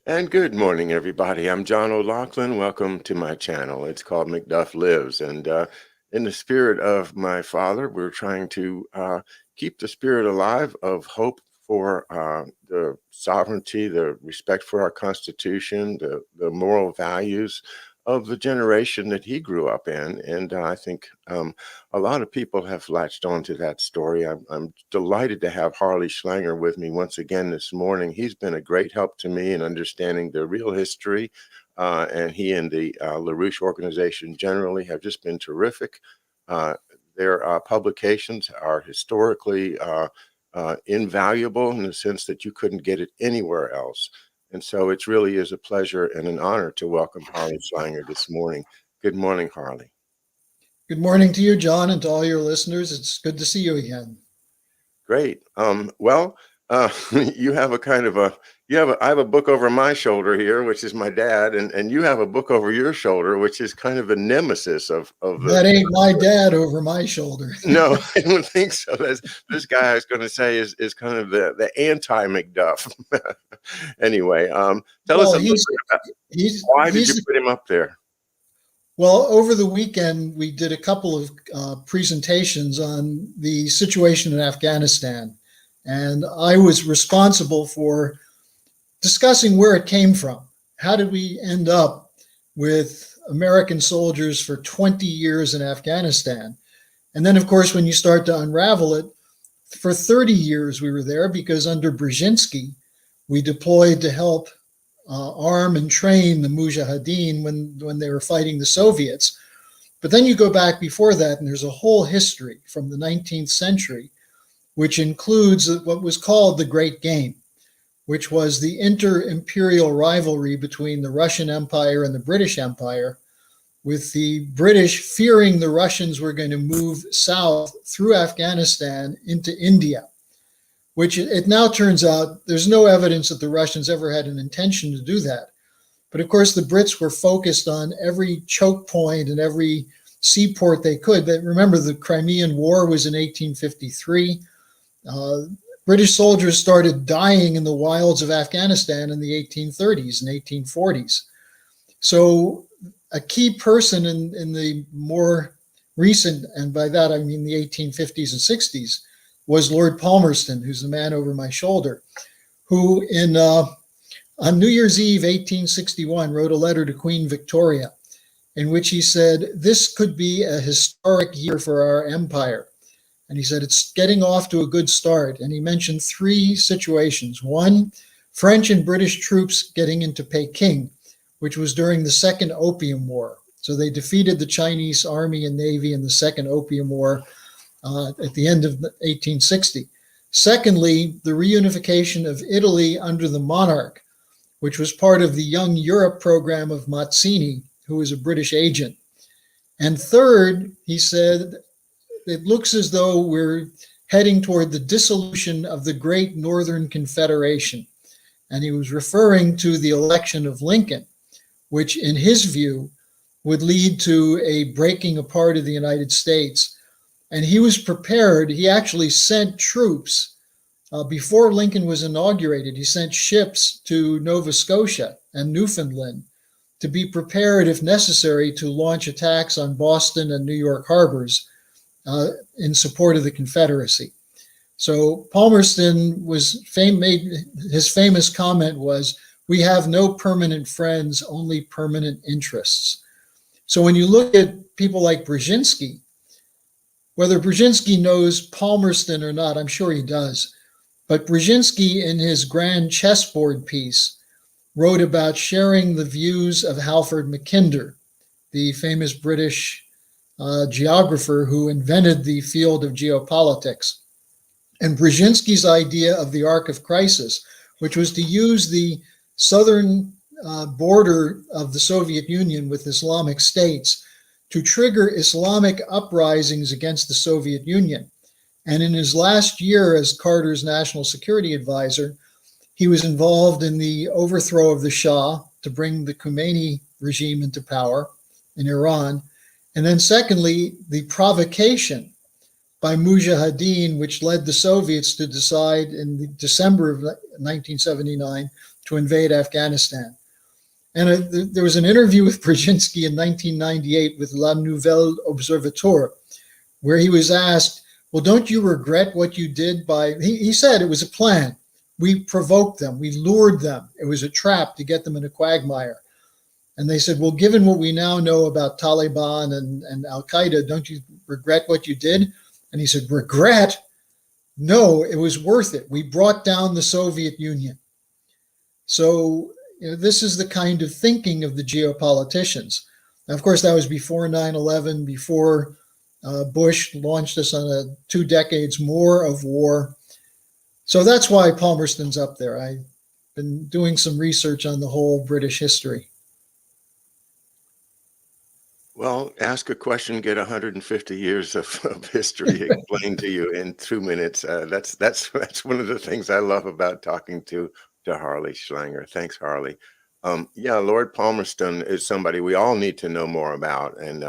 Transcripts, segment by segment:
And good morning, everybody. I'm John O'Loughlin. Welcome to my channel. It's called McDuff Lives. And in the spirit of my father, we're trying to keep the spirit alive of hope for the sovereignty, the respect for our Constitution, the moral values of the generation that he grew up in. And I think a lot of people have latched on to that story. I'm delighted to have Harley Schlanger with me once again this morning. He's been a great help to me in understanding the real history, and he and the LaRouche organization generally have just been terrific. Their publications are historically invaluable in the sense that you couldn't get it anywhere else. And so it really is a pleasure and an honor to welcome Harley Schlanger this morning. Good morning, Harley. Good morning to you, John, and to all your listeners. It's good to see you again. Great. Well, you have a kind of I have a book over my shoulder here, which is my dad, and you have a book over your shoulder, which is kind of a nemesis of That ain't my dad over my shoulder. No, I don't think so. This guy I was going to say is kind of the anti-McDuff. Anyway, tell us a little bit about why did you put him up there? Well, over the weekend, we did a couple of presentations on the situation in Afghanistan, and I was responsible for discussing where it came from. How did we end up with American soldiers for 20 years in Afghanistan? And then, of course, when you start to unravel it, for 30 years we were there because under Brzezinski, we deployed to help arm and train the Mujahideen when they were fighting the Soviets. But then you go back before that, and there's a whole history from the 19th century, which includes what was called the Great Game, which was the inter-imperial rivalry between the Russian Empire and the British Empire, with the British fearing the Russians were going to move south through Afghanistan into India, which it now turns out there's no evidence that the Russians ever had an intention to do that. But of course, the Brits were focused on every choke point and every seaport they could. But remember, the Crimean War was in 1853. British soldiers started dying in the wilds of Afghanistan in the 1830s and 1840s. So a key person in the more recent, and by that I mean the 1850s and 60s, was Lord Palmerston, who's the man over my shoulder, who on New Year's Eve, 1861, wrote a letter to Queen Victoria in which he said, "This could be a historic year for our empire." And he said, "It's getting off to a good start." And he mentioned three situations. One, French and British troops getting into Peking, which was during the Second Opium War. So they defeated the Chinese Army and Navy in the Second Opium War at the end of 1860. Secondly, the reunification of Italy under the monarch, which was part of the Young Europe program of Mazzini, who was a British agent. And third, he said, it looks as though we're heading toward the dissolution of the Great Northern Confederation. And he was referring to the election of Lincoln, which in his view would lead to a breaking apart of the United States. And he was prepared. He actually sent troops before Lincoln was inaugurated. He sent ships to Nova Scotia and Newfoundland to be prepared, if necessary, to launch attacks on Boston and New York harbors in support of the Confederacy. So Palmerston made his famous comment was, "We have no permanent friends, only permanent interests." So when you look at people like Brzezinski, whether Brzezinski knows Palmerston or not, I'm sure he does, but Brzezinski in his grand chessboard piece wrote about sharing the views of Halford Mackinder, the famous British geographer who invented the field of geopolitics. And Brzezinski's idea of the arc of crisis, which was to use the southern border of the Soviet Union with Islamic states to trigger Islamic uprisings against the Soviet Union. And in his last year as Carter's national security advisor, he was involved in the overthrow of the Shah to bring the Khomeini regime into power in Iran. And then secondly, the provocation by Mujahideen, which led the Soviets to decide in December of 1979 to invade Afghanistan. And there was an interview with Brzezinski in 1998 with La Nouvelle Observateur, where he was asked, well, don't you regret what you did by, he said it was a plan. We provoked them, we lured them. It was a trap to get them in a quagmire. And they said, well, given what we now know about Taliban and Al-Qaeda, don't you regret what you did? And he said, regret? No, it was worth it. We brought down the Soviet Union. So, this is the kind of thinking of the geopoliticians. Now, of course, that was before 9/11, before Bush launched us on 2 decades more of war. So that's why Palmerston's up there. I've been doing some research on the whole British history. Well, ask a question, get 150 years of history explained to you in 2 minutes. That's one of the things I love about talking to Harley Schlanger. Thanks, Harley. Yeah, Lord Palmerston is somebody we all need to know more about. And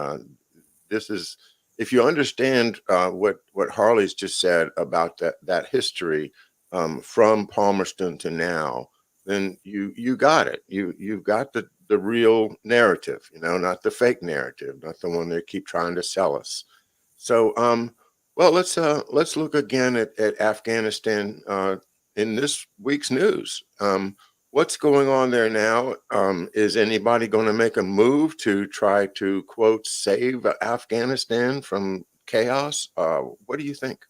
this is, if you understand what Harley's just said about that history from Palmerston to now, then you got it. You've got the real narrative, not the fake narrative, not the one they keep trying to sell us. So, well, let's look again at Afghanistan in this week's news. What's going on there now? Is anybody going to make a move to try to, quote, save Afghanistan from chaos? What do you think?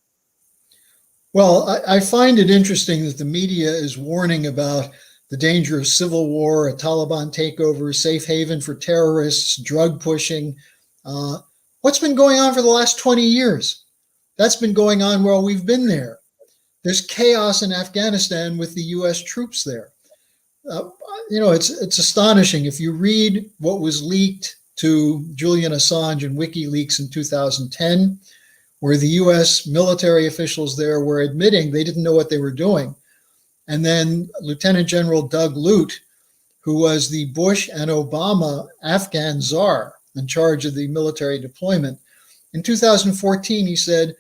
Well, I find it interesting that the media is warning about the danger of civil war, a Taliban takeover, safe haven for terrorists, drug pushing. What's been going on for the last 20 years? That's been going on while we've been there. There's chaos in Afghanistan with the U.S. troops there. It's astonishing. If you read what was leaked to Julian Assange and WikiLeaks in 2010, where the U.S. military officials there were admitting they didn't know what they were doing. And then Lieutenant General Doug Lute, who was the Bush and Obama Afghan czar in charge of the military deployment, in 2014, he said,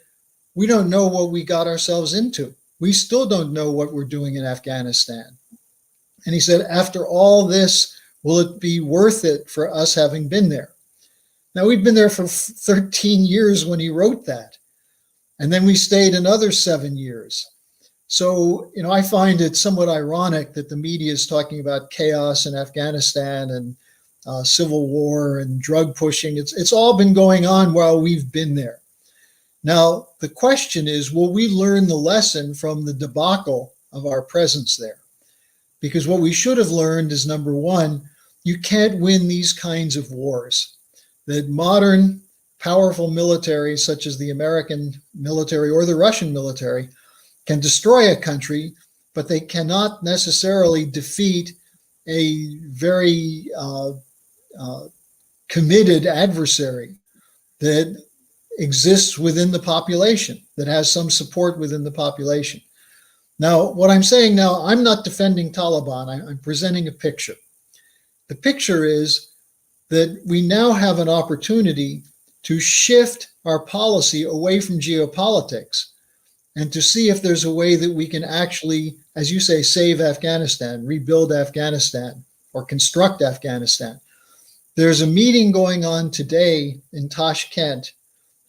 we don't know what we got ourselves into. We still don't know what we're doing in Afghanistan. And he said, after all this, will it be worth it for us having been there? Now, we'd been there for 13 years when he wrote that. And then we stayed another 7 years. So, I find it somewhat ironic that the media is talking about chaos in Afghanistan and civil war and drug pushing. It's all been going on while we've been there. Now, the question is, will we learn the lesson from the debacle of our presence there? Because what we should have learned is, number one, you can't win these kinds of wars. That modern, powerful militaries, such as the American military or the Russian military, can destroy a country, but they cannot necessarily defeat a very committed adversary that exists within the population, that has some support within the population. Now, what I'm saying now, I'm not defending Taliban. I'm presenting a picture. The picture is that we now have an opportunity to shift our policy away from geopolitics and to see if there's a way that we can actually, as you say, save Afghanistan, rebuild Afghanistan, or construct Afghanistan. There's a meeting going on today in Tashkent,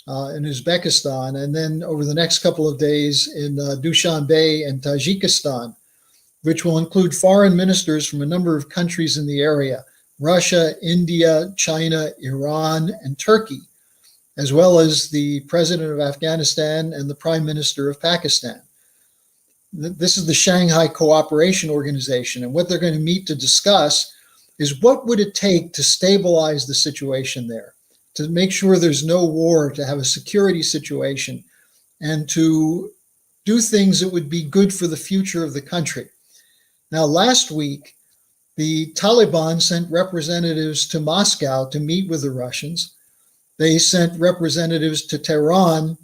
in Uzbekistan, and then over the next couple of days in Dushanbe and Tajikistan, which will include foreign ministers from a number of countries in the area, Russia, India, China, Iran, and Turkey, as well as the president of Afghanistan and the prime minister of Pakistan. This is the Shanghai Cooperation Organization, and what they're going to meet to discuss is what would it take to stabilize the situation there, to make sure there's no war, to have a security situation, and to do things that would be good for the future of the country. Now, last week, the Taliban sent representatives to Moscow to meet with the Russians. They sent representatives to Tehran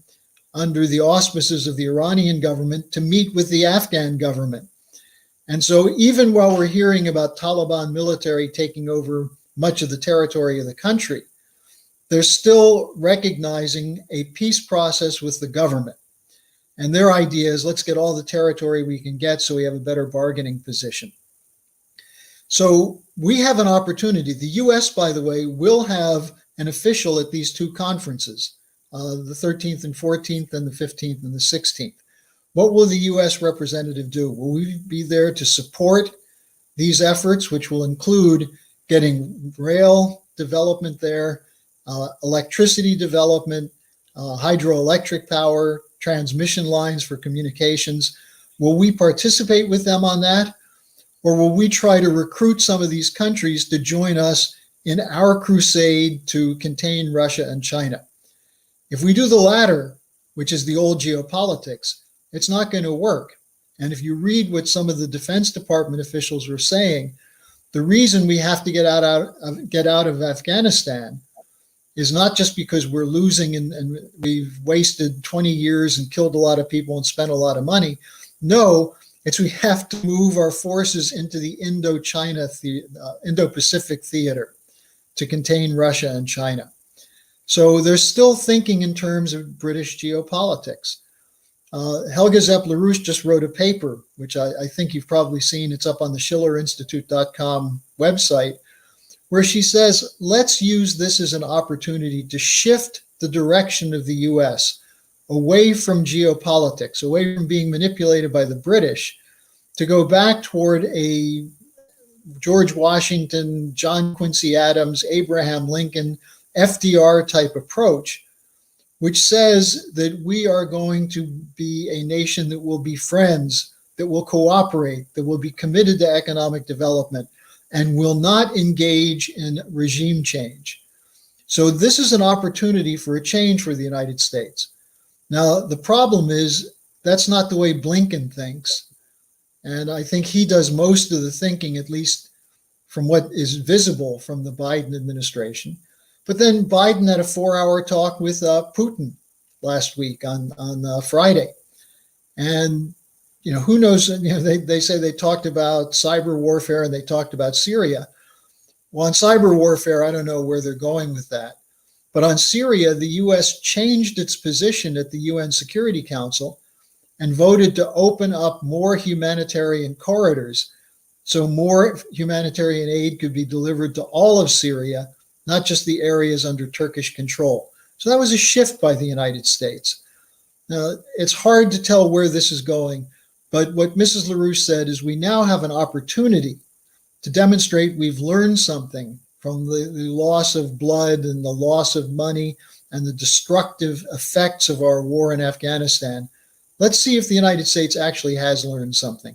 under the auspices of the Iranian government to meet with the Afghan government. And so even while we're hearing about Taliban military taking over much of the territory of the country, they're still recognizing a peace process with the government. And their idea is, let's get all the territory we can get so we have a better bargaining position. So we have an opportunity. The US, by the way, will have an official at these two conferences, the 13th and 14th and the 15th and the 16th. What will the US representative do? Will we be there to support these efforts, which will include getting rail development there, electricity development, hydroelectric power, transmission lines for communications? Will we participate with them on that? Or will we try to recruit some of these countries to join us in our crusade to contain Russia and China? If we do the latter, which is the old geopolitics, it's not going to work. And if you read what some of the Defense Department officials were saying, the reason we have to get out of Afghanistan is not just because we're losing and we've wasted 20 years and killed a lot of people and spent a lot of money. No, it's we have to move our forces into the Indo-Pacific theater to contain Russia and China. So they're still thinking in terms of British geopolitics. Helga Zepp-LaRouche just wrote a paper, which I think you've probably seen. It's up on the schillerinstitute.com website, where she says, let's use this as an opportunity to shift the direction of the US away from geopolitics, away from being manipulated by the British, to go back toward a George Washington, John Quincy Adams, Abraham Lincoln, FDR type approach, which says that we are going to be a nation that will be friends, that will cooperate, that will be committed to economic development, and will not engage in regime change. So this is an opportunity for a change for the United States. Now, the problem is that's not the way Blinken thinks. And I think he does most of the thinking, at least from what is visible from the Biden administration. But then Biden had a 4-hour talk with Putin last week on Friday. And, who knows, they say they talked about cyber warfare and they talked about Syria. Well, on cyber warfare, I don't know where they're going with that. But on Syria, the U.S. changed its position at the UN Security Council and voted to open up more humanitarian corridors so more humanitarian aid could be delivered to all of Syria, not just the areas under Turkish control. So that was a shift by the United States. Now, it's hard to tell where this is going, but what Mrs. LaRouche said is we now have an opportunity to demonstrate we've learned something from the loss of blood and the loss of money and the destructive effects of our war in Afghanistan. Let's see if the United States actually has learned something.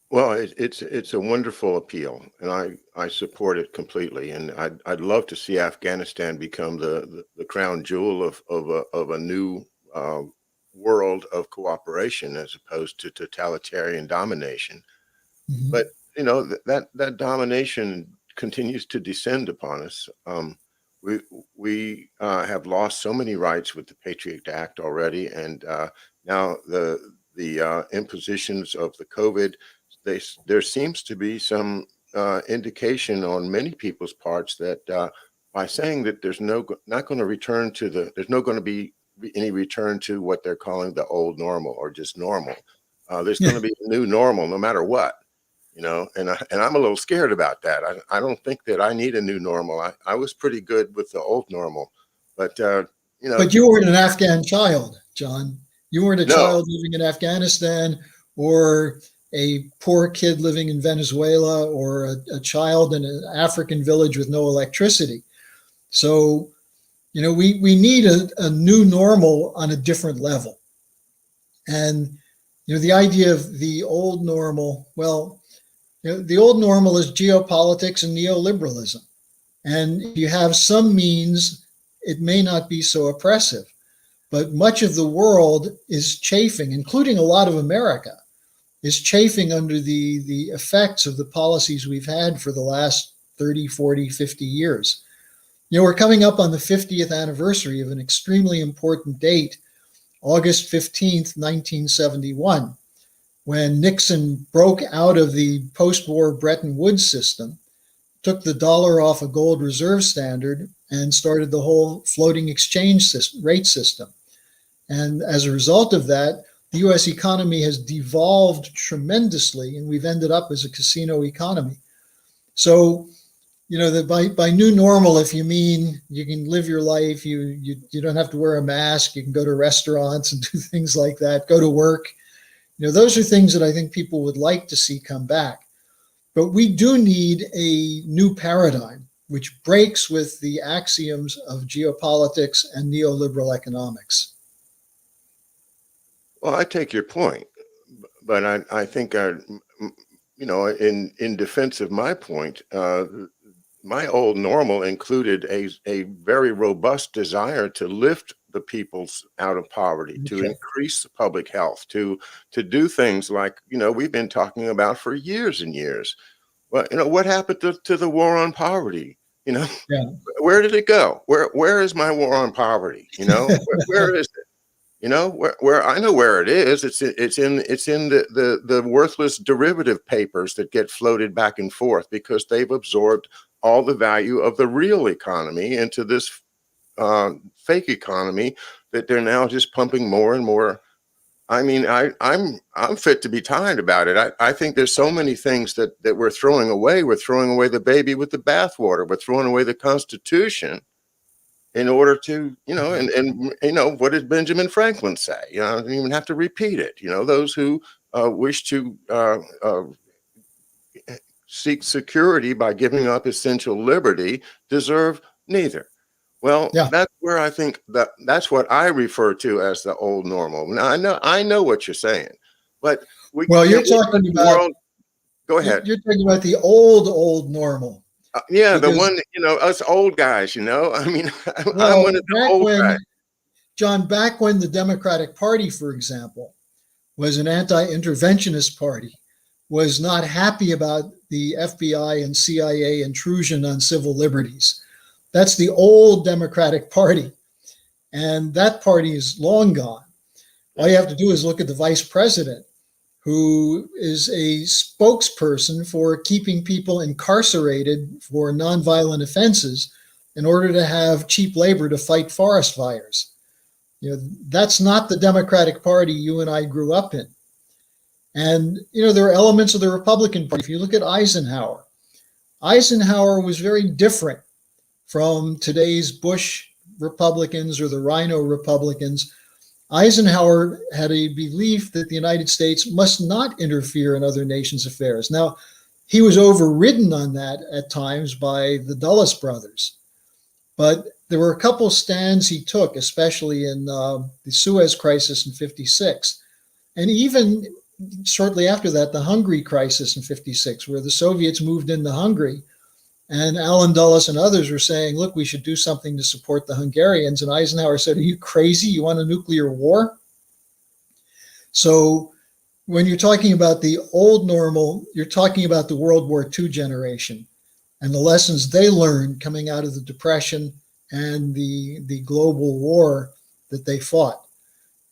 Well, it's a wonderful appeal, and I support it completely. And I'd love to see Afghanistan become the crown jewel of a new world of cooperation as opposed to totalitarian domination. Mm-hmm. But that domination continues to descend upon us. We have lost so many rights with the Patriot Act already, and now the impositions of the COVID. There seems to be some indication on many people's parts that by saying that there's not going to there's not going to be any return to what they're calling the old normal or just normal. There's going to be a new normal no matter what, and I'm a little scared about that. I don't think that I need a new normal. I was pretty good with the old normal, but But you weren't an Afghan child, John. You weren't a child living in Afghanistan or a poor kid living in Venezuela or a child in an African village with no electricity. So, we need a new normal on a different level. And, the idea of the old normal, the old normal is geopolitics and neoliberalism. And if you have some means, it may not be so oppressive. But much of the world is chafing, including a lot of America, is chafing under the effects of the policies we've had for the last 30, 40, 50 years. We're coming up on the 50th anniversary of an extremely important date, August 15th, 1971, when Nixon broke out of the post-war Bretton Woods system, took the dollar off a gold reserve standard, and started the whole floating exchange rate system. And as a result of that, the US economy has devolved tremendously, and we've ended up as a casino economy. So, that by new normal, if you mean you can live your life, you don't have to wear a mask, you can go to restaurants and do things like that, go to work. Those are things that I think people would like to see come back. But we do need a new paradigm, which breaks with the axioms of geopolitics and neoliberal economics. Well, I take your point, but I think in defense of my point, my old normal included a very robust desire to lift the peoples out of poverty, to Okay. increase public health, to do things like we've been talking about for years and years. Well, what happened to the war on poverty? Yeah. Where did it go? Where is my war on poverty? Where is it? Where I know where it is. It's in the worthless derivative papers that get floated back and forth because they've absorbed all the value of the real economy into this fake economy that they're now just pumping more and more. I mean, I'm fit to be tied about it. I think there's so many things that we're throwing away. We're throwing away the baby with the bathwater. We're throwing away the Constitution in order to, and what did Benjamin Franklin say? I don't even have to repeat it. Those who wish to seek security by giving up essential liberty deserve neither. Well, Yeah. that's where I think that's what I refer to as the old normal. Now, I know what you're saying, but we Well, can't live in the world. Go ahead. You're talking about the old normal. Yeah, the Because, one that, us old guys, I mean, I'm well, one of the old guys. John, back when the Democratic Party, for example, was an anti-interventionist party, was not happy about the FBI and CIA intrusion on civil liberties. That's the old Democratic Party. And that party is long gone. All you have to do is look at the vice president, who is a spokesperson for keeping people incarcerated for nonviolent offenses in order to have cheap labor to fight forest fires. That's not the Democratic Party you and I grew up in. And, there are elements of the Republican Party. If you look at Eisenhower was very different from today's Bush Republicans or the Rhino Republicans. Eisenhower had a belief that the United States must not interfere in other nations' affairs. Now, he was overridden on that at times by the Dulles brothers, but there were a couple stands he took, especially in the Suez Crisis in '56, and even shortly after that, the Hungary crisis in '56, where the Soviets moved into Hungary. And Alan Dulles and others were saying, look, we should do something to support the Hungarians. And Eisenhower said, are you crazy? You want a nuclear war? So when you're talking about the old normal, you're talking about the World War II generation and the lessons they learned coming out of the Depression and the global war that they fought.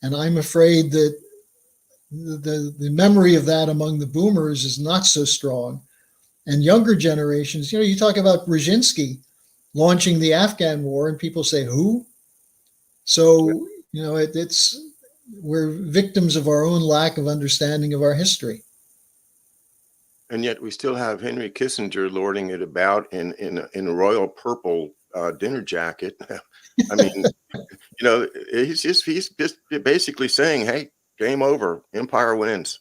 And I'm afraid that the memory of that among the boomers is not so strong. And younger generations, you talk about Brzezinski launching the Afghan war, and people say, who? So, we're victims of our own lack of understanding of our history. And yet we still have Henry Kissinger lording it about in a royal purple dinner jacket. I mean, he's just basically saying, hey, game over, empire wins,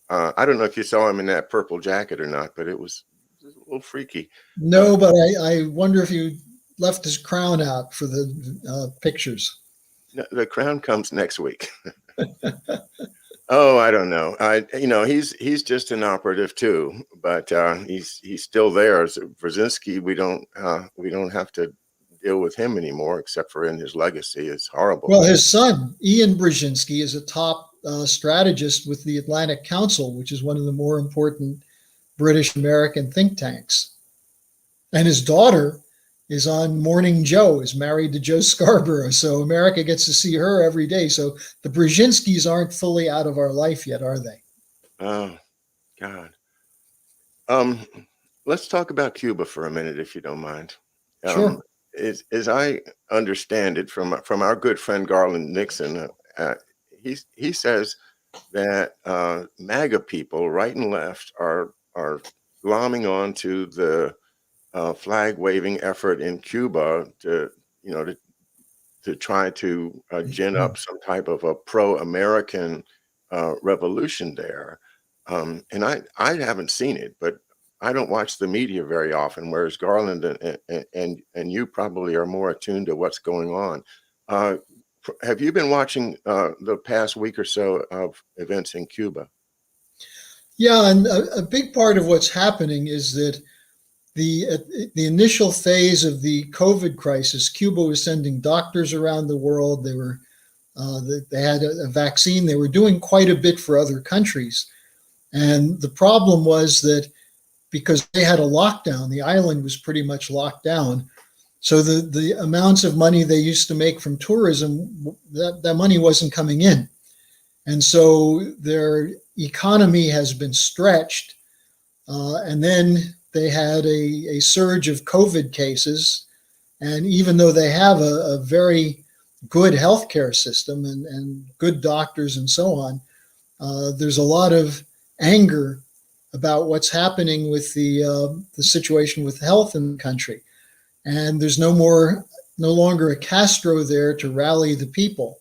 I don't know if you saw him in that purple jacket or not, but it was a little freaky. No, but I wonder if you left his crown out for the pictures. No, the crown comes next week. Oh, I don't know. He's just an operative too, but he's still there. As Brzezinski, we don't have to deal with him anymore, except for in his legacy. It's horrible. Well, his son, Ian Brzezinski, is a top strategist with the Atlantic Council, which is one of the more important British American think tanks. And his daughter is on Morning Joe, is married to Joe Scarborough. So America gets to see her every day. So the Brzezinskis aren't fully out of our life yet, are they? Oh, God. Let's talk about Cuba for a minute, if you don't mind. Sure. As I understand it from our good friend Garland Nixon, he says that MAGA people, right and left, are glomming on to the flag waving effort in Cuba to try to gin up some type of a pro-American revolution there. And I haven't seen it, but I don't watch the media very often, whereas Garland and you probably are more attuned to what's going on. Have you been watching the past week or so of events in Cuba? Yeah, and a big part of what's happening is that the initial phase of the COVID crisis, Cuba was sending doctors around the world. They had a vaccine. They were doing quite a bit for other countries. And the problem was that because they had a lockdown, the island was pretty much locked down. So the amounts of money they used to make from tourism, that money wasn't coming in. And so their economy has been stretched. And then they had a surge of COVID cases. And even though they have a very good healthcare system and good doctors and so on, there's a lot of anger about what's happening with the situation with health in the country. And there's no longer a Castro there to rally the people.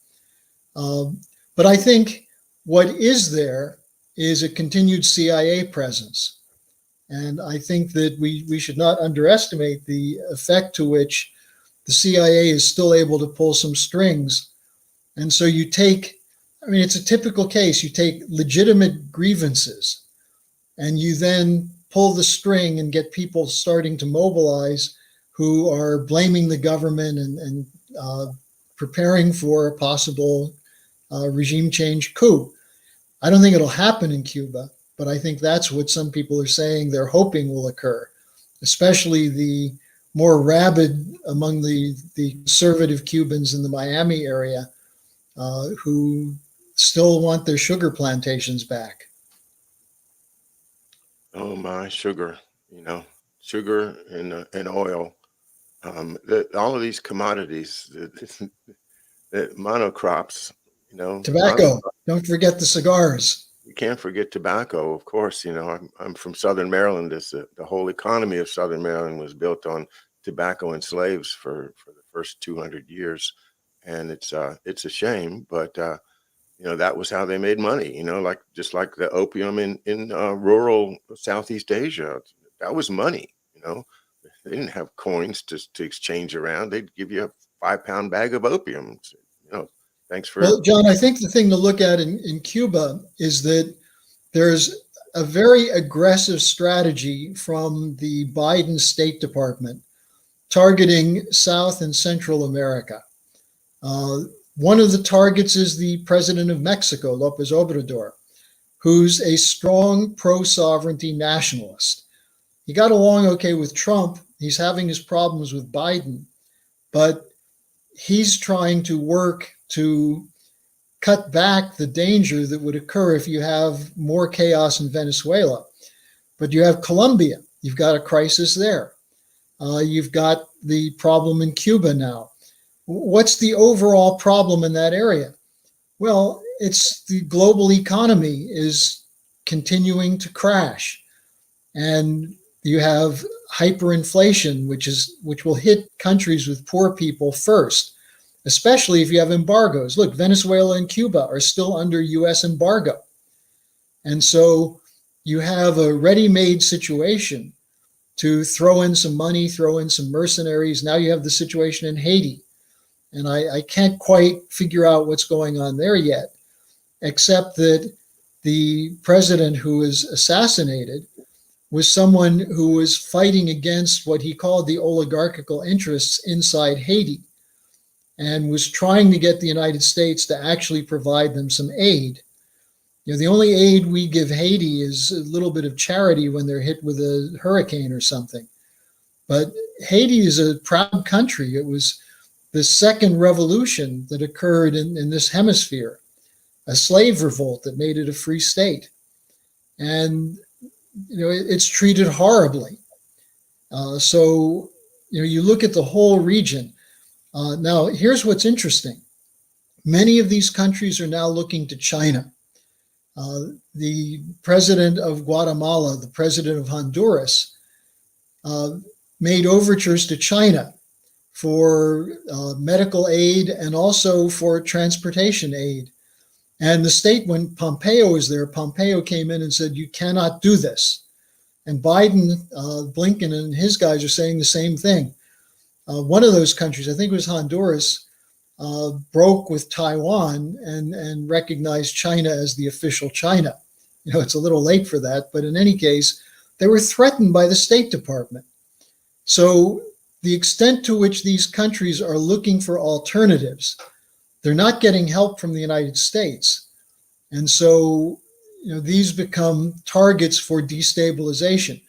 But I think what is there is a continued CIA presence. And I think that we should not underestimate the effect to which the CIA is still able to pull some strings. And so it's a typical case. You take legitimate grievances and you then pull the string and get people starting to mobilize who are blaming the government and preparing for a possible regime change coup. I don't think it'll happen in Cuba, but I think that's what some people are saying they're hoping will occur, especially the more rabid among the conservative Cubans in the Miami area who still want their sugar plantations back. Oh my, sugar, sugar and oil. All of these commodities, the monocrops, Tobacco. Don't forget the cigars. You can't forget tobacco, of course. I'm from Southern Maryland. The whole economy of Southern Maryland was built on tobacco and slaves for the first 200 years, and it's a shame, but that was how they made money. Just like the opium in rural Southeast Asia, that was money. They didn't have coins to exchange around. They'd give you a 5-pound bag of opium. Thanks for. Well, John, I think the thing to look at in Cuba is that there's a very aggressive strategy from the Biden State Department targeting South and Central America. One of the targets is the president of Mexico, López Obrador, who's a strong pro-sovereignty nationalist. He got along okay with Trump. He's having his problems with Biden, but he's trying to work to cut back the danger that would occur if you have more chaos in Venezuela. But you have Colombia. You've got a crisis there. You've got the problem in Cuba now. What's the overall problem in that area? Well, it's the global economy is continuing to crash. And you have hyperinflation, which will hit countries with poor people first, especially if you have embargoes. Look, Venezuela and Cuba are still under US embargo. And so you have a ready-made situation to throw in some money, throw in some mercenaries. Now you have the situation in Haiti. And I can't quite figure out what's going on there yet, except that the president who was assassinated was someone who was fighting against what he called the oligarchical interests inside Haiti and was trying to get the United States to actually provide them some aid. The only aid we give Haiti is a little bit of charity when they're hit with a hurricane or something. But Haiti is a proud country. It was the second revolution that occurred in this hemisphere, a slave revolt that made it a free state. And, it's treated horribly. You look at the whole region. Now, here's what's interesting. Many of these countries are now looking to China. The president of Guatemala, the president of Honduras, made overtures to China for medical aid and also for transportation aid. And the state, when Pompeo was there, Pompeo came in and said, you cannot do this. And Biden, Blinken, and his guys are saying the same thing. One of those countries, I think it was Honduras, broke with Taiwan and recognized China as the official China. You know, it's a little late for that, but in any case, they were threatened by the State Department. So the extent to which these countries are looking for alternatives, they're not getting help from the United States. And so, you know, these become targets for destabilization.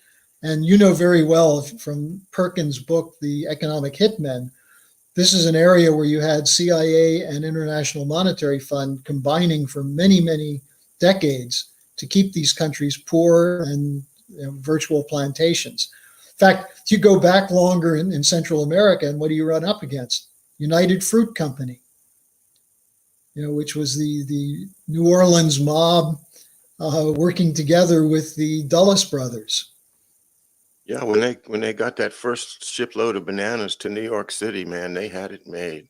And you know very well from Perkins' book, The Economic Hitmen, this is an area where you had CIA and International Monetary Fund combining for many, many decades to keep these countries poor and, you know, virtual plantations. In fact, if you go back longer in Central America, and what do you run up against? United Fruit Company, you know, which was the New Orleans mob working together with the Dulles brothers. Yeah, when they got that first shipload of bananas to New York City, man, they had it made.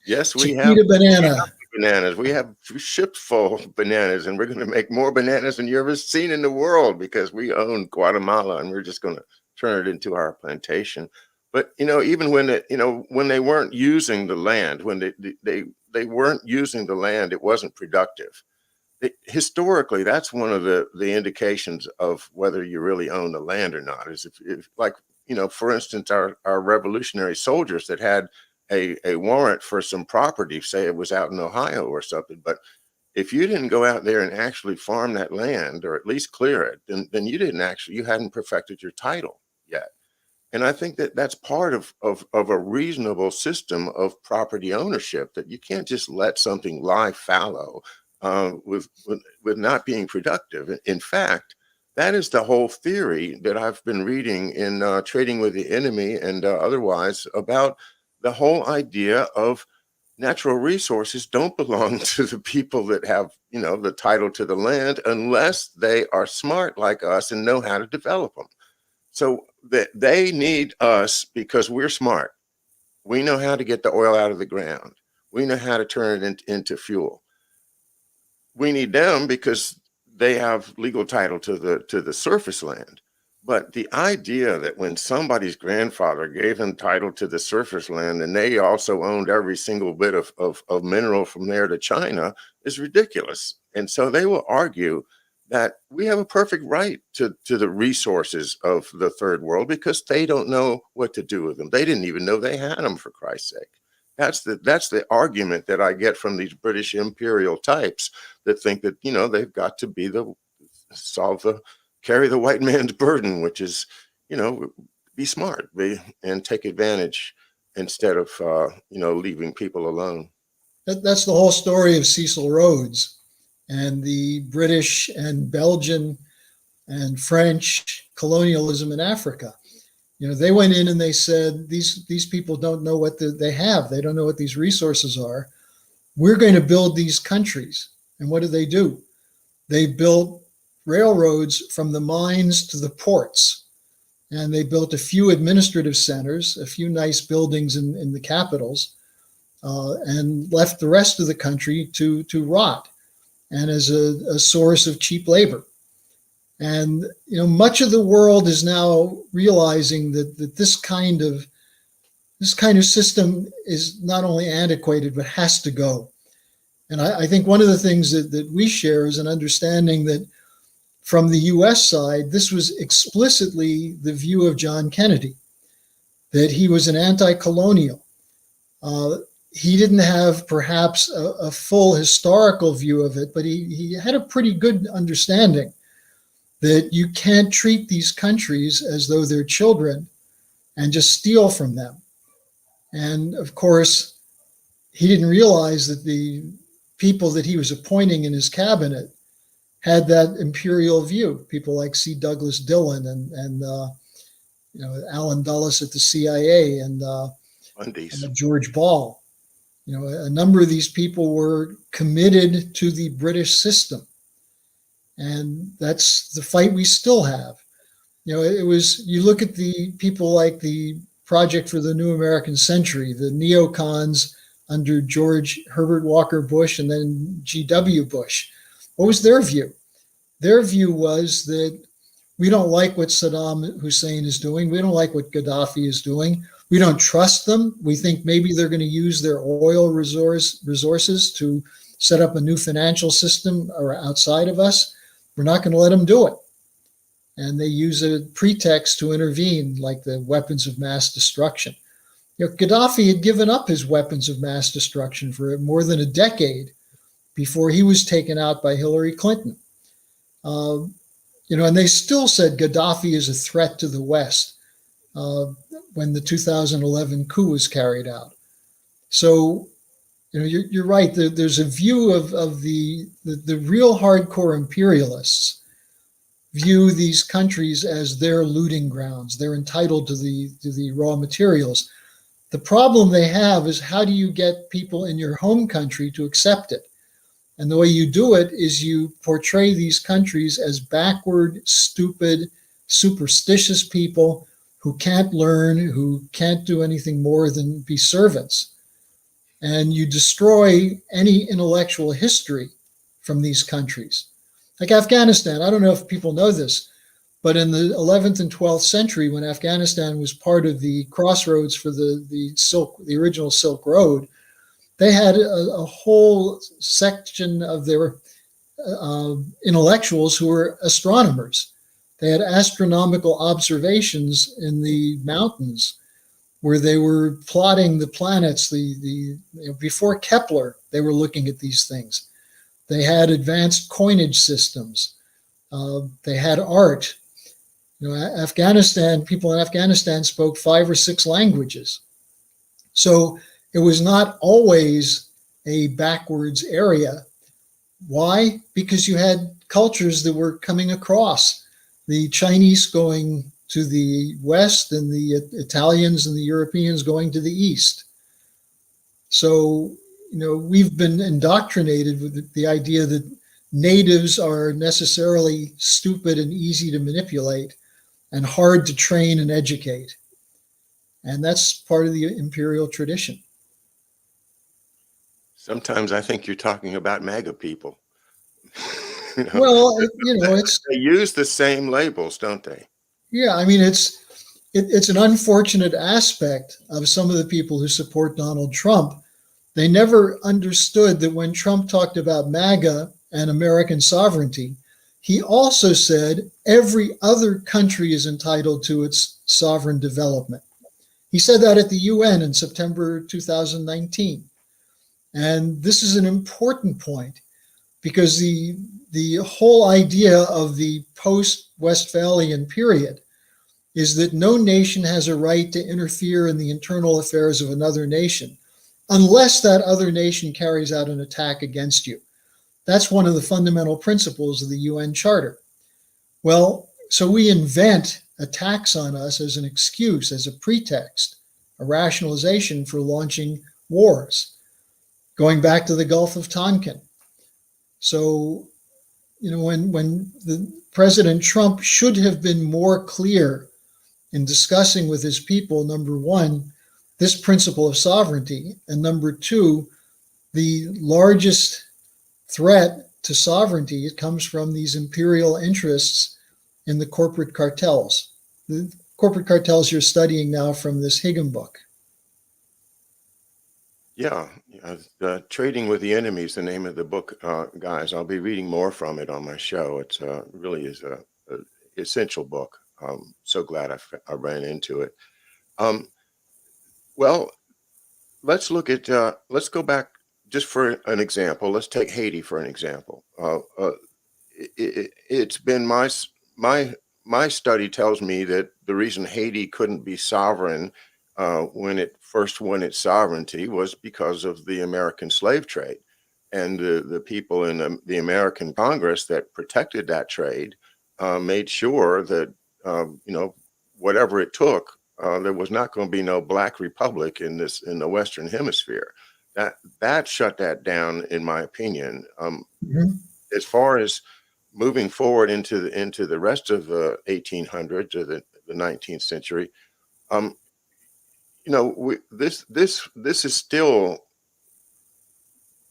Yes, we have Chiquita banana. bananas. We have ships full of bananas, and we're going to make more bananas than you ever seen in the world because we own Guatemala, and we're just going to turn it into our plantation. But you know, even when when they weren't using the land, when they weren't using the land, it wasn't productive. Historically, that's one of the indications of whether you really own the land or not. Is if like, you know, for instance, our revolutionary soldiers that had a warrant for some property, say it was out in Ohio or something, but if you didn't go out there and actually farm that land or at least clear it, then you hadn't perfected your title yet. And I think that that's part of a reasonable system of property ownership, that you can't just let something lie fallow with not being productive. In fact, that is the whole theory that I've been reading in Trading with the Enemy and otherwise, about the whole idea of natural resources don't belong to the people that have, you know, the title to the land, unless they are smart like us and know how to develop them. So that they need us because we're smart. We know how to get the oil out of the ground. We know how to turn it into fuel. We need them because they have legal title to the surface land. But the idea that when somebody's grandfather gave them title to the surface land and they also owned every single bit of mineral from there to China is ridiculous. And so they will argue that we have a perfect right to the resources of the third world because they don't know what to do with them. They didn't even know they had them, for Christ's sake. That's the argument that I get from these British imperial types that think that, you know, they've got to be carry the white man's burden, which is, you know, be smart, and take advantage instead of, you know, leaving people alone. That's the whole story of Cecil Rhodes and the British and Belgian and French colonialism in Africa. You know, they went in and they said, these people don't know what they have. They don't know what these resources are. We're going to build these countries. And what do? They built railroads from the mines to the ports. And they built a few administrative centers, a few nice buildings in the capitals, and left the rest of the country to rot and as a source of cheap labor. And, you know, much of the world is now realizing that this kind of system is not only antiquated, but has to go. And I think one of the things that we share is an understanding that from the US side, this was explicitly the view of John Kennedy, that he was an anti-colonial. He didn't have perhaps a full historical view of it, but he had a pretty good understanding that you can't treat these countries as though they're children and just steal from them. And of course, he didn't realize that the people that he was appointing in his cabinet had that imperial view. People like C. Douglas Dillon and you know, Alan Dulles at the CIA and George Ball. A number of these people were committed to the British system. And that's the fight we still have. It was, you look at the people like the Project for the New American Century, the neocons under George Herbert Walker Bush and then G.W. Bush. What was their view? Their view was that we don't like what Saddam Hussein is doing. We don't like what Gaddafi is doing. We don't trust them. We think maybe they're going to use their oil resources to set up a new financial system outside of us. We're not going to let them do it. And they use a pretext to intervene, like the weapons of mass destruction. Gaddafi had given up his weapons of mass destruction for more than a decade before he was taken out by Hillary Clinton. And they still said Gaddafi is a threat to the West when the 2011 coup was carried out. So, you're right. There's a view of the real hardcore imperialists view these countries as their looting grounds. They're entitled to the raw materials. The problem they have is, how do you get people in your home country to accept it? And the way you do it is you portray these countries as backward, stupid, superstitious people who can't learn, who can't do anything more than be servants. And you destroy any intellectual history from these countries. Like Afghanistan, I don't know if people know this, but in the 11th and 12th century, when Afghanistan was part of the crossroads for the original Silk Road, they had a whole section of their intellectuals who were astronomers. They had astronomical observations in the mountains where they were plotting the planets. Before Kepler, they were looking at these things. They had advanced coinage systems. They had art. People in Afghanistan spoke 5 or 6 languages. So it was not always a backwards area. Why? Because you had cultures that were coming across. The Chinese going to the west and the Italians and the Europeans going to the east. So, we've been indoctrinated with the idea that natives are necessarily stupid and easy to manipulate and hard to train and educate. And that's part of the imperial tradition. Sometimes I think you're talking about MAGA people. Well, it's they use the same labels, don't they? Yeah, I mean, it's an unfortunate aspect of some of the people who support Donald Trump. They never understood that when Trump talked about MAGA and American sovereignty, he also said every other country is entitled to its sovereign development. He said that at the UN in September 2019. And this is an important point, because the whole idea of the post-Westphalian period is that no nation has a right to interfere in the internal affairs of another nation unless that other nation carries out an attack against you. That's one of the fundamental principles of the UN Charter. Well, so we invent attacks on us as an excuse, as a pretext, a rationalization for launching wars, going back to the Gulf of Tonkin. So, when the President Trump should have been more clear in discussing with his people, number one, this principle of sovereignty, and number two, the largest threat to sovereignty, it comes from these imperial interests in the corporate cartels. The corporate cartels you're studying now from this Higgin book. Yeah, Trading with the Enemy is the name of the book, guys. I'll be reading more from it on my show. It's really is a essential book. So glad I ran into it. Well, let's look at let's go back just for an example. Let's take Haiti for an example. It's been my study tells me that the reason Haiti couldn't be sovereign when it first won its sovereignty was because of the American slave trade, and the people in the American Congress that protected that trade made sure that whatever it took, there was not going to be no black republic in the Western Hemisphere. that shut that down, in my opinion. Mhm. As far as moving forward into the rest of the 1800s or the 19th century, um, this is still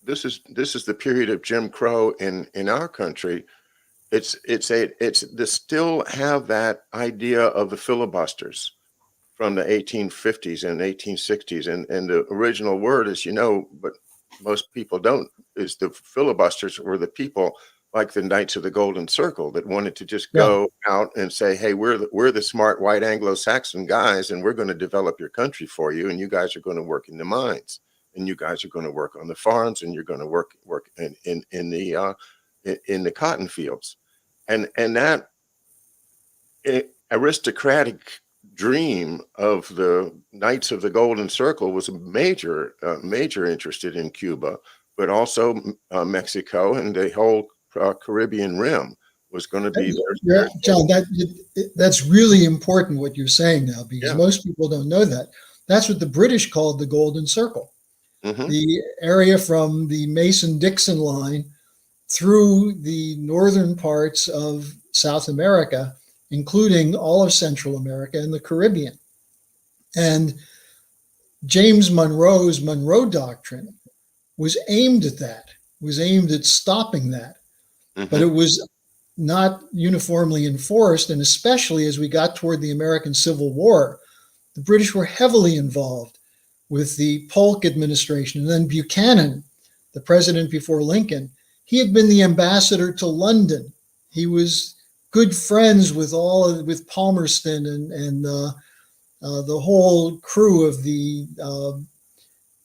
this is the period of Jim Crow in our country. It's they still have that idea of the filibusters from the 1850s and 1860s, and the original word, as you know, but most people don't, is the filibusters were the people like the Knights of the Golden Circle that wanted to just Yeah, go out and say, hey, we're the smart white Anglo-Saxon guys, and we're going to develop your country for you, and you guys are going to work in the mines, and you guys are going to work on the farms, and you're going to work in the cotton fields, and that aristocratic dream of the Knights of the Golden Circle was major interested in Cuba, but also Mexico and the whole Caribbean rim was going to be yeah, their John, that's really important what you're saying now, because yeah. most people don't know that. That's what the British called the Golden Circle, Hmm. the area from the Mason-Dixon line through the northern parts of South America, including all of Central America and the Caribbean. And James Monroe's Monroe Doctrine was aimed at that, was aimed at stopping that, but Hmm. it was not uniformly enforced. And especially as we got toward the American Civil War, the British were heavily involved with the Polk administration. And then Buchanan, the president before Lincoln, he had been the ambassador to London. He was good friends with with Palmerston and the whole crew of the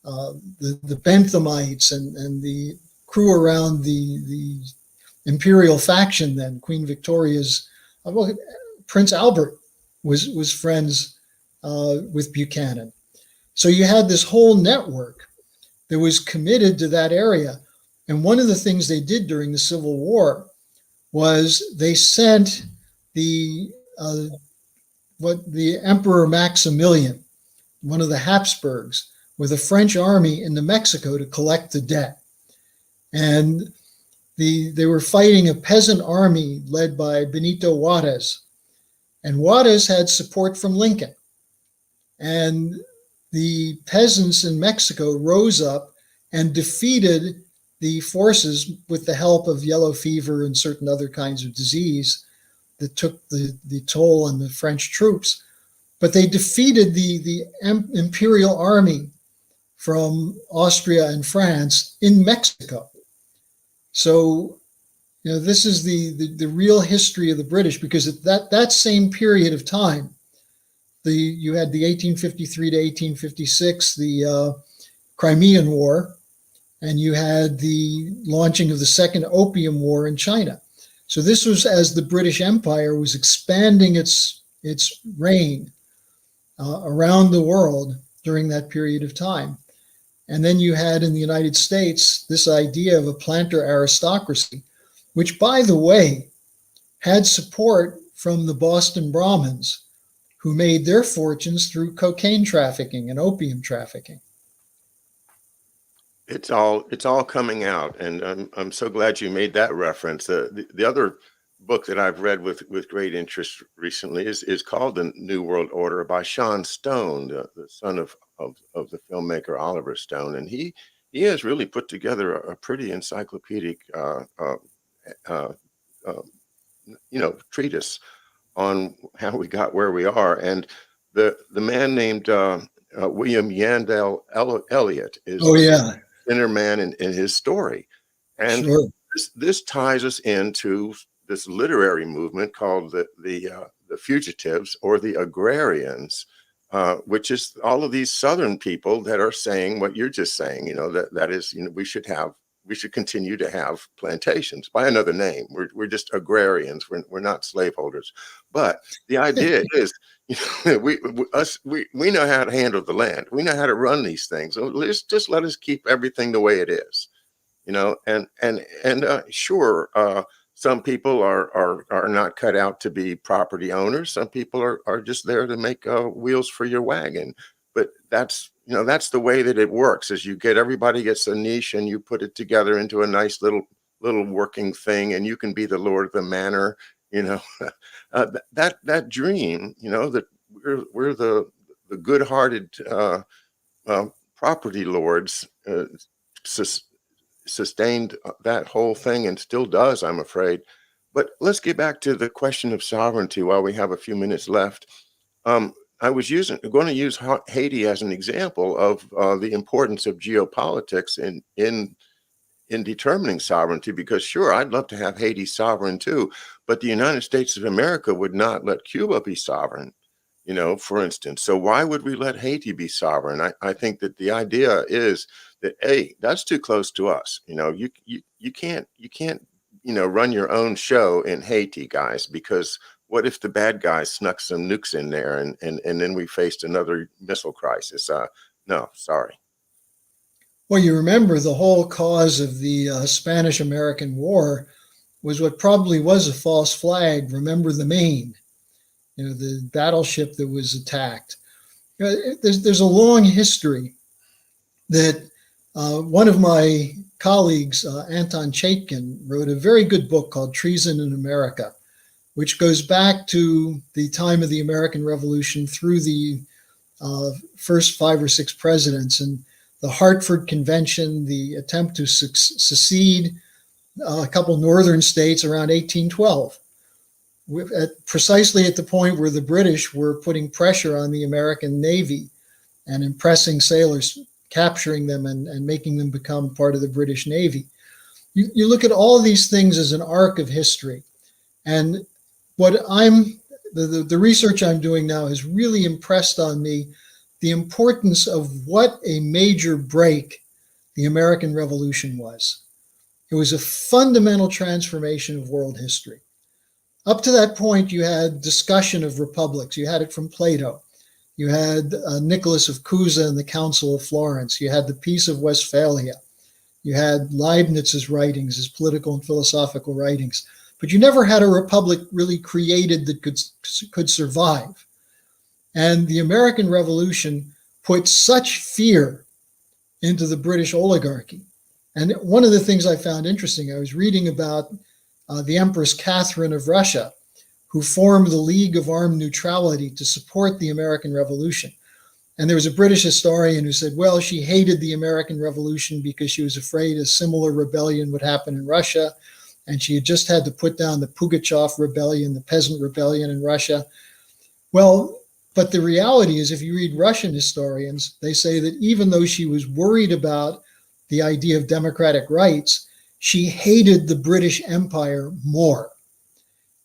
Benthamites and the crew around the imperial faction. Then Queen Victoria's well, Prince Albert was friends with Buchanan. So you had this whole network that was committed to that area. And one of the things they did during the Civil War was they sent the the Emperor Maximilian, one of the Habsburgs, with a French army into Mexico to collect the debt. And they were fighting a peasant army led by Benito Juarez. And Juarez had support from Lincoln. And the peasants in Mexico rose up and defeated the forces with the help of yellow fever and certain other kinds of disease that took the toll on the French troops. But they defeated the imperial army from Austria and France in Mexico. So, this is the real history of the British, because at that same period of time, you had the 1853 to 1856, the Crimean War, and you had the launching of the Second Opium War in China. So this was as the British Empire was expanding its reign around the world during that period of time. And then you had in the United States this idea of a planter aristocracy, which, by the way, had support from the Boston Brahmins, who made their fortunes through cocaine trafficking and opium trafficking. It's all coming out, and I'm so glad you made that reference. The other book that I've read with great interest recently is called The New World Order by Sean Stone, the son of the filmmaker Oliver Stone, and he has really put together a pretty encyclopedic uh, uh, treatise on how we got where we are. And the man named William Yandell Elliott is Oh, the yeah, inner man in his story. And sure. this ties us into this literary movement called the fugitives or the agrarians, which is all of these Southern people that are saying what you're just saying. That is, we should continue to have plantations by another name. We're just agrarians. We're not slaveholders. But the idea is, we know how to handle the land. We know how to run these things. So let's just let us keep everything the way it is. And sure, some people are not cut out to be property owners. Some people are just there to make wheels for your wagon. but that's the way that it works. Is everybody gets a niche, and you put it together into a nice little working thing, and you can be the lord of the manor. You know, that dream. That we're the good-hearted property lords sustained that whole thing, and still does, I'm afraid. But let's get back to the question of sovereignty while we have a few minutes left. I was going to use Haiti as an example of the importance of geopolitics in determining sovereignty, because sure, I'd love to have Haiti sovereign too, but the United States of America would not let Cuba be sovereign, for instance. So why would we let Haiti be sovereign? I think that the idea is that, hey, that's too close to us. You can't run your own show in Haiti, guys, because what if the bad guys snuck some nukes in there, and then we faced another missile crisis? No, sorry. Well, you remember the whole cause of the Spanish-American War was what probably was a false flag. Remember the Maine, the battleship that was attacked. There's a long history that one of my colleagues, Anton Chaikin, wrote a very good book called Treason in America, which goes back to the time of the American Revolution through the first 5 or 6 presidents, and the Hartford Convention, the attempt to secede a couple northern states around 1812, precisely at the point where the British were putting pressure on the American Navy and impressing sailors, capturing them and making them become part of the British Navy. You look at all of these things as an arc of history. And what the research I'm doing now has really impressed on me the importance of what a major break the American Revolution was. It was a fundamental transformation of world history. Up to that point, you had discussion of republics. You had it from Plato. You had Nicholas of Cusa and the Council of Florence. You had the Peace of Westphalia. You had Leibniz's writings, his political and philosophical writings. But you never had a republic really created that could survive. And the American Revolution put such fear into the British oligarchy. And one of the things I found interesting, I was reading about the Empress Catherine of Russia, who formed the League of Armed Neutrality to support the American Revolution. And there was a British historian who said, well, she hated the American Revolution because she was afraid a similar rebellion would happen in Russia. And she had just had to put down the Pugachev rebellion, the peasant rebellion in Russia. Well, but the reality is, if you read Russian historians, they say that even though she was worried about the idea of democratic rights, she hated the British Empire more.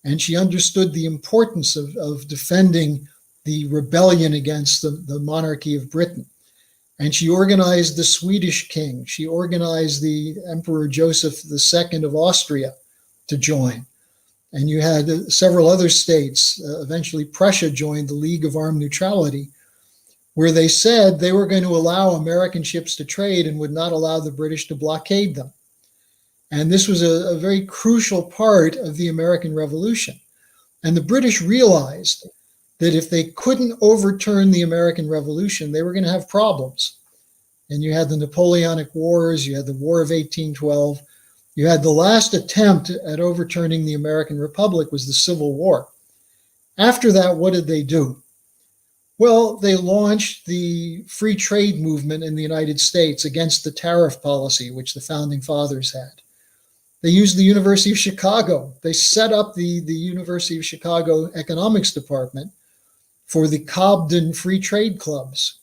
And she understood the importance of defending the rebellion against the monarchy of Britain. And she organized the Swedish king. She organized the Emperor Joseph II of Austria to join. And you had several other states. Eventually, Prussia joined the League of Armed Neutrality, where they said they were going to allow American ships to trade and would not allow the British to blockade them. And this was a very crucial part of the American Revolution. And the British realized that if they couldn't overturn the American Revolution, they were going to have problems. And you had the Napoleonic Wars, you had the War of 1812, you had the last attempt at overturning the American Republic was the Civil War. After that, what did they do? Well, they launched the free trade movement in the United States against the tariff policy, which the founding fathers had. They used the University of Chicago. They set up the University of Chicago Economics Department for the Cobden Free Trade Clubs.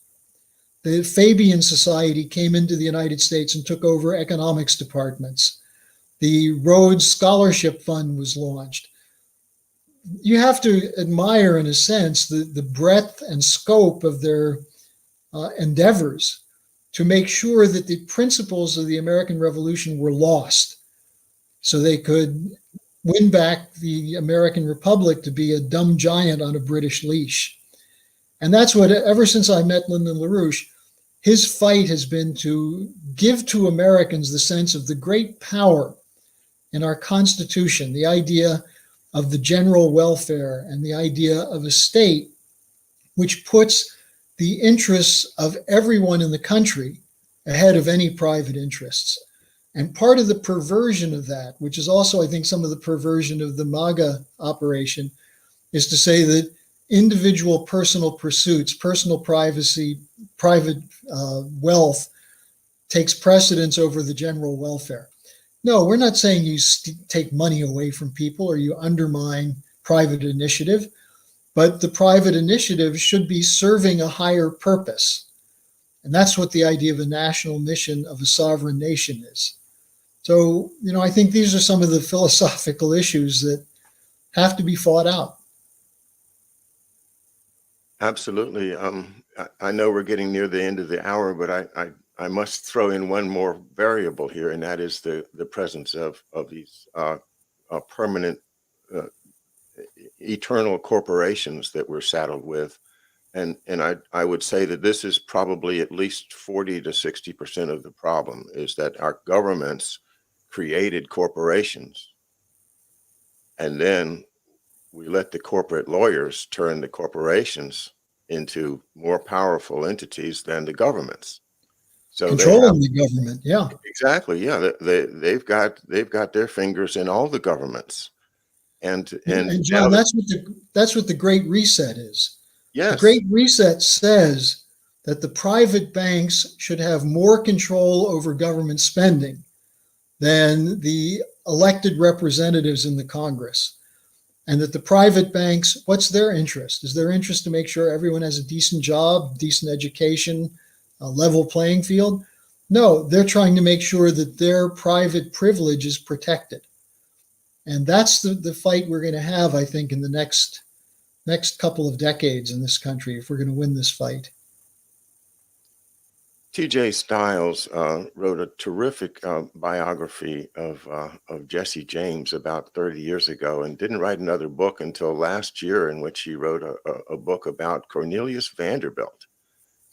The Fabian Society came into the United States and took over economics departments. The Rhodes Scholarship Fund was launched. You have to admire, in a sense, the breadth and scope of their endeavors to make sure that the principles of the American Revolution were lost, so they could win back the American Republic to be a dumb giant on a British leash. And that's what, ever since I met Lyndon LaRouche, his fight has been to give to Americans the sense of the great power in our Constitution, the idea of the general welfare and the idea of a state which puts the interests of everyone in the country ahead of any private interests. And part of the perversion of that, which is also, I think, some of the perversion of the MAGA operation, is to say that individual personal pursuits, personal privacy, private wealth takes precedence over the general welfare. No, we're not saying you take money away from people or you undermine private initiative, but the private initiative should be serving a higher purpose. And that's what the idea of a national mission of a sovereign nation is. So, I think these are some of the philosophical issues that have to be fought out. Absolutely. I know we're getting near the end of the hour, but I must throw in one more variable here, and that is the presence of these permanent, uh, eternal corporations that we're saddled with. And I would say that this is probably at least 40 to 60% of the problem, is that our governments created corporations, and then we let the corporate lawyers turn the corporations into more powerful entities than the governments. So they have, Controlling the government, yeah. exactly, yeah, they've got their fingers in all the governments, and And now John, that, that's what the Great Reset is. The yes, Great Reset says that the private banks should have more control over government spending than the elected representatives in the Congress. And that the private banks, what's their interest? Is their interest to make sure everyone has a decent job, decent education, a level playing field? No, they're trying to make sure that their private privilege is protected. And that's the fight we're going to have, I think, in the next couple of decades in this country if we're going to win this fight. T.J. Stiles wrote a terrific biography of Jesse James about 30 years ago, and didn't write another book until last year, in which he wrote a book about Cornelius Vanderbilt.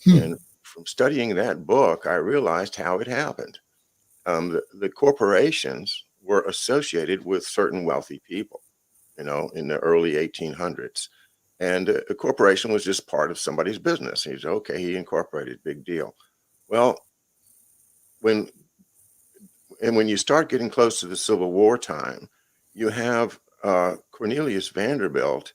Hmm. And from studying that book, I realized how it happened. The corporations were associated with certain wealthy people, in the early 1800s. And a corporation was just part of somebody's business. He's okay, he incorporated, big deal. Well, when when you start getting close to the Civil War time, you have Cornelius Vanderbilt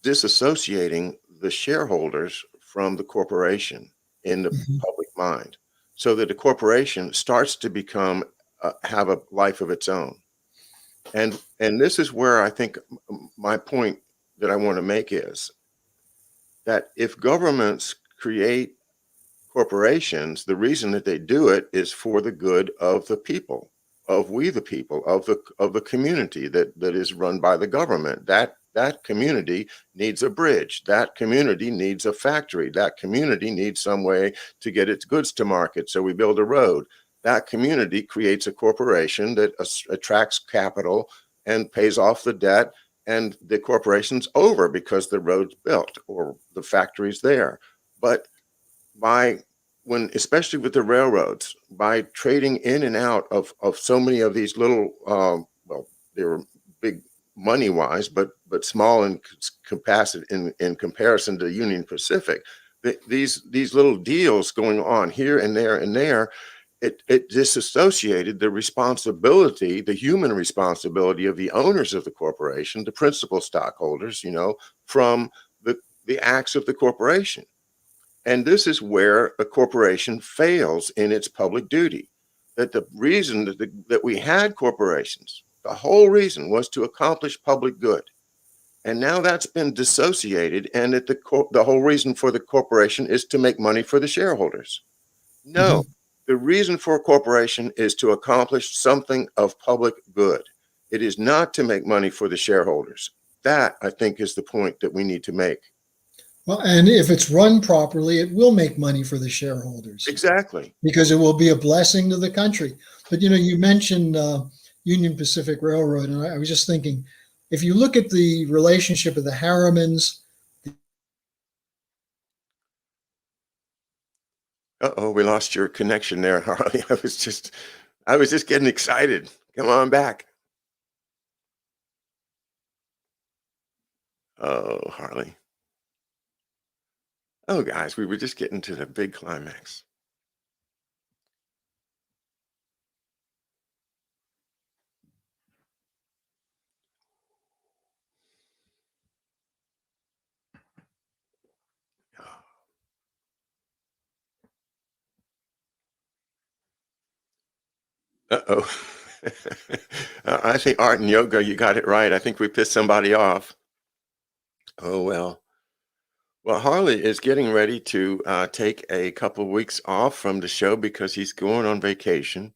disassociating the shareholders from the corporation in the Mhm. public mind, so that the corporation starts to become have a life of its own. And this is where I think my point that I want to make is that if governments create corporations, the reason that they do it is for the good of the people, of we the people, of the community that is run by the government. That community needs a bridge. That community needs a factory. That community needs some way to get its goods to market. So we build a road. That community creates a corporation that attracts capital and pays off the debt, and the corporation's over because the road's built or the factory's there. But by when especially with the railroads, by trading in and out of so many of these little well, they were big money wise, but small in capacity in comparison to Union Pacific. These little deals going on here and there and there, it disassociated the responsibility, the human responsibility of the owners of the corporation, the principal stockholders, from the acts of the corporation. And this is where a corporation fails in its public duty. That the reason that we had corporations, the whole reason was to accomplish public good. And now that's been dissociated, and that the whole reason for the corporation is to make money for the shareholders. No, Mhm. the reason for a corporation is to accomplish something of public good. It is not to make money for the shareholders. That, I think, is the point that we need to make. Well, and if it's run properly, it will make money for the shareholders Exactly. because it will be a blessing to the country. But you mentioned Union Pacific Railroad, and I was just thinking, if you look at the relationship of the Harrimans. Uh-oh, we lost your connection there, Harley. I was just getting excited. Come on back. Oh, Harley. Oh, guys, we were just getting to the big climax. Uh-oh. I think art and yoga, you got it right. I think we pissed somebody off. Oh, well. Well, Harley is getting ready to take a couple of weeks off from the show because he's going on vacation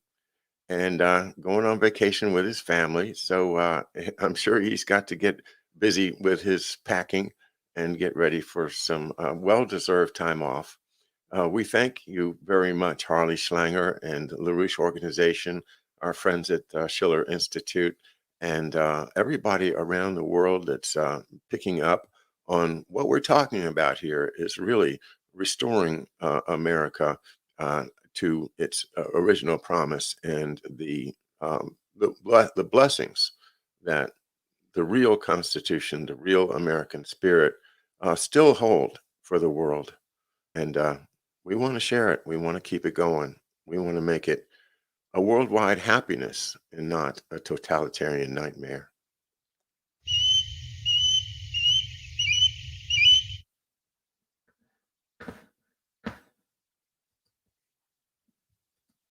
and going on vacation with his family. So I'm sure he's got to get busy with his packing and get ready for some well-deserved time off. We thank you very much, Harley Schlanger and the LaRouche organization, our friends at Schiller Institute, and everybody around the world that's picking up on what we're talking about here is really restoring America to its original promise and the blessings that the real Constitution, the real American spirit, still hold for the world. And we want to share it. We want to keep it going. We want to make it a worldwide happiness and not a totalitarian nightmare.